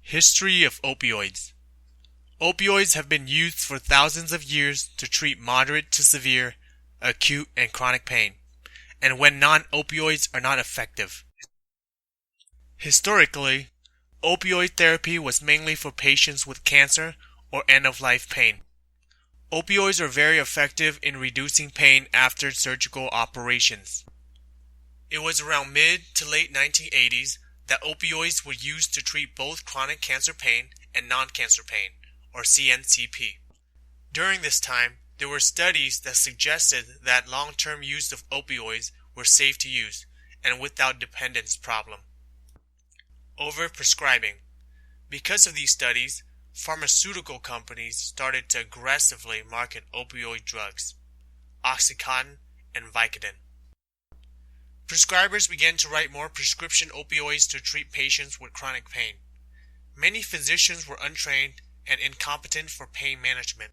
History of opioids. Opioids have been used for thousands of years to treat moderate to severe, acute, and chronic pain, and when non-opioids are not effective. Historically, opioid therapy was mainly for patients with cancer or end-of-life pain. Opioids are very effective in reducing pain after surgical operations. It was around mid to late 1980s that opioids were used to treat both chronic cancer pain and non-cancer pain, or CNCP. During this time, there were studies that suggested that long-term use of opioids were safe to use and without dependence problem. Overprescribing. Because of these studies, pharmaceutical companies started to aggressively market opioid drugs, Oxycontin and Vicodin. Prescribers began to write more prescription opioids to treat patients with chronic pain. Many physicians were untrained and incompetent for pain management.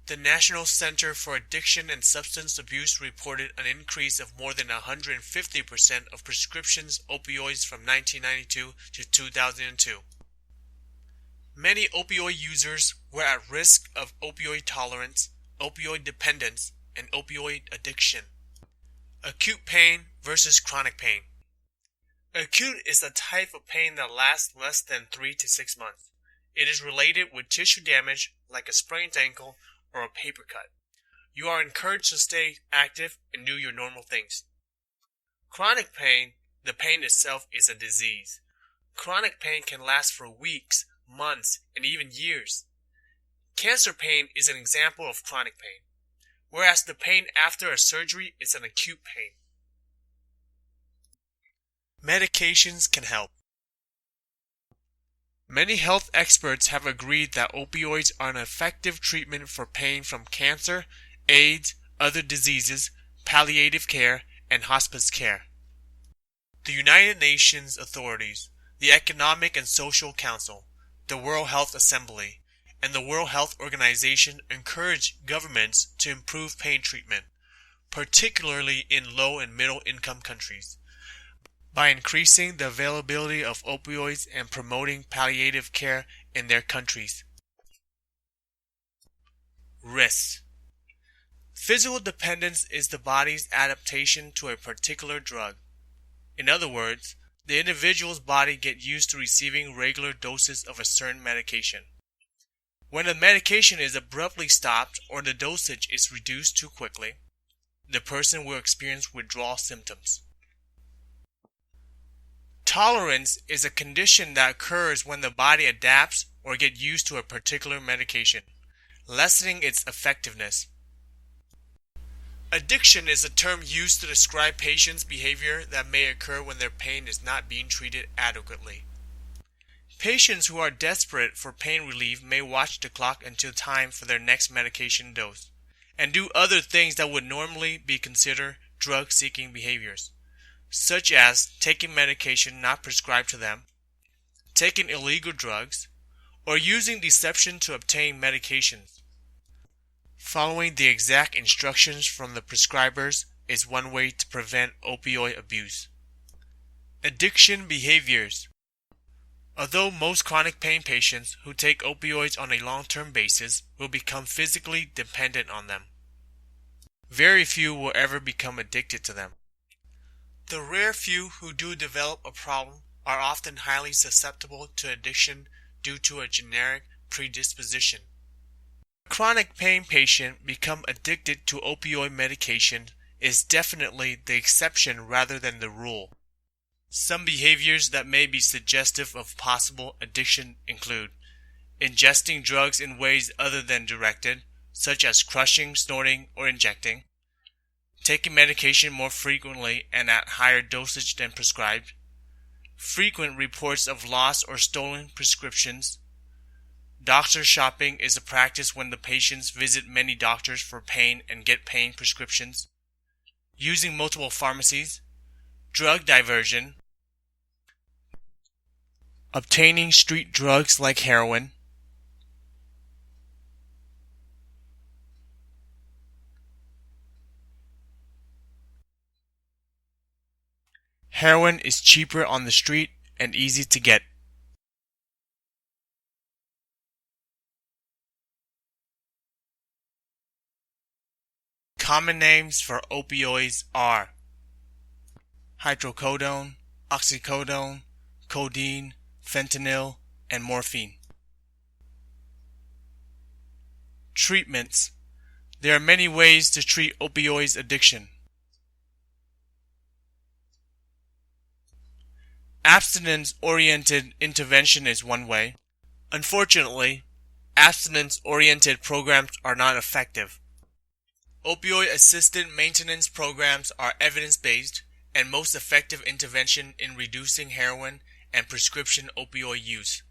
The National Center for Addiction and Substance Abuse reported an increase of more than 150% of prescriptions opioids from 1992 to 2002. Many opioid users were at risk of opioid tolerance, opioid dependence, and opioid addiction. Acute pain versus chronic pain. Acute is a type of pain that lasts less than 3 to 6 months. It is related with tissue damage like a sprained ankle or a paper cut. You are encouraged to stay active and do your normal things. Chronic pain, the pain itself is a disease. Chronic pain can last for weeks, months, and even years. Cancer pain is an example of chronic pain, whereas the pain after a surgery is an acute pain. Medications can help. Many health experts have agreed that opioids are an effective treatment for pain from cancer, AIDS, other diseases, palliative care, and hospice care. The United Nations authorities, the Economic and Social Council, the World Health Assembly, and the World Health Organization encourage governments to improve pain treatment, particularly in low and middle income countries, by increasing the availability of opioids and promoting palliative care in their countries. Risks. Physical dependence is the body's adaptation to a particular drug. In other words, the individual's body gets used to receiving regular doses of a certain medication. When a medication is abruptly stopped or the dosage is reduced too quickly, the person will experience withdrawal symptoms. Tolerance is a condition that occurs when the body adapts or gets used to a particular medication, lessening its effectiveness. Addiction is a term used to describe patients' behavior that may occur when their pain is not being treated adequately. Patients who are desperate for pain relief may watch the clock until time for their next medication dose, and do other things that would normally be considered drug-seeking behaviors, such as taking medication not prescribed to them, taking illegal drugs, or using deception to obtain medications. Following the exact instructions from the prescribers is one way to prevent opioid abuse. Addiction behaviors. Although most chronic pain patients who take opioids on a long-term basis will become physically dependent on them, very few will ever become addicted to them. The rare few who do develop a problem are often highly susceptible to addiction due to a genetic predisposition. A chronic pain patient become addicted to opioid medication is definitely the exception rather than the rule. Some behaviors that may be suggestive of possible addiction include ingesting drugs in ways other than directed, such as crushing, snorting, or injecting, taking medication more frequently and at higher dosage than prescribed, frequent reports of lost or stolen prescriptions. Doctor shopping is a practice when the patients visit many doctors for pain and get pain prescriptions. Using multiple pharmacies. Drug diversion. Obtaining street drugs like heroin. Heroin is cheaper on the street and easy to get. Common names for opioids are hydrocodone, oxycodone, codeine, fentanyl, and morphine. Treatments. There are many ways to treat opioid addiction. Abstinence-oriented intervention is one way. Unfortunately, abstinence-oriented programs are not effective. Opioid-assisted maintenance programs are evidence-based and most effective intervention in reducing heroin and prescription opioid use.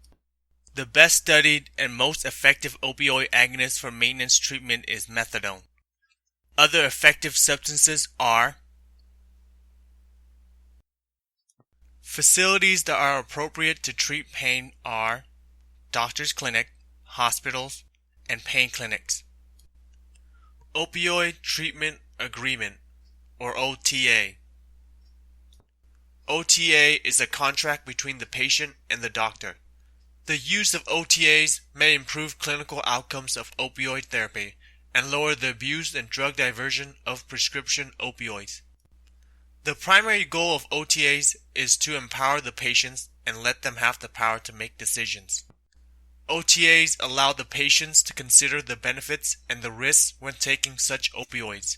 The best studied and most effective opioid agonist for maintenance treatment is methadone. Other effective substances are facilities that are appropriate to treat pain are doctor's clinic, hospitals, and pain clinics. Opioid Treatment Agreement, or OTA. OTA is a contract between the patient and the doctor. The use of OTAs may improve clinical outcomes of opioid therapy and lower the abuse and drug diversion of prescription opioids. The primary goal of OTAs is to empower the patients and let them have the power to make decisions. OTAs allow the patients to consider the benefits and the risks when taking such opioids.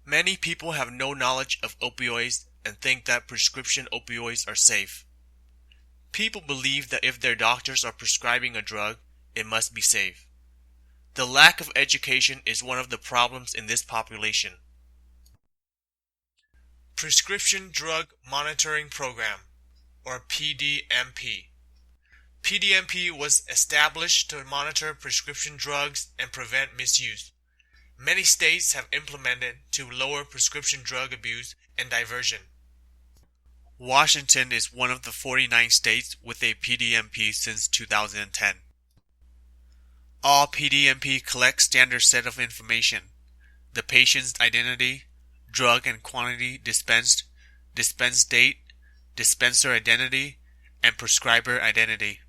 Many people have no knowledge of opioids and think that prescription opioids are safe. People believe that if their doctors are prescribing a drug, it must be safe. The lack of education is one of the problems in this population. Prescription Drug Monitoring Program, or PDMP. PDMP was established to monitor prescription drugs and prevent misuse. Many states have implemented to lower prescription drug abuse and diversion. Washington is one of the 49 states with a PDMP since 2010. All PDMP collects standard set of information: the patient's identity, drug and quantity dispensed, dispense date, dispenser identity, and prescriber identity.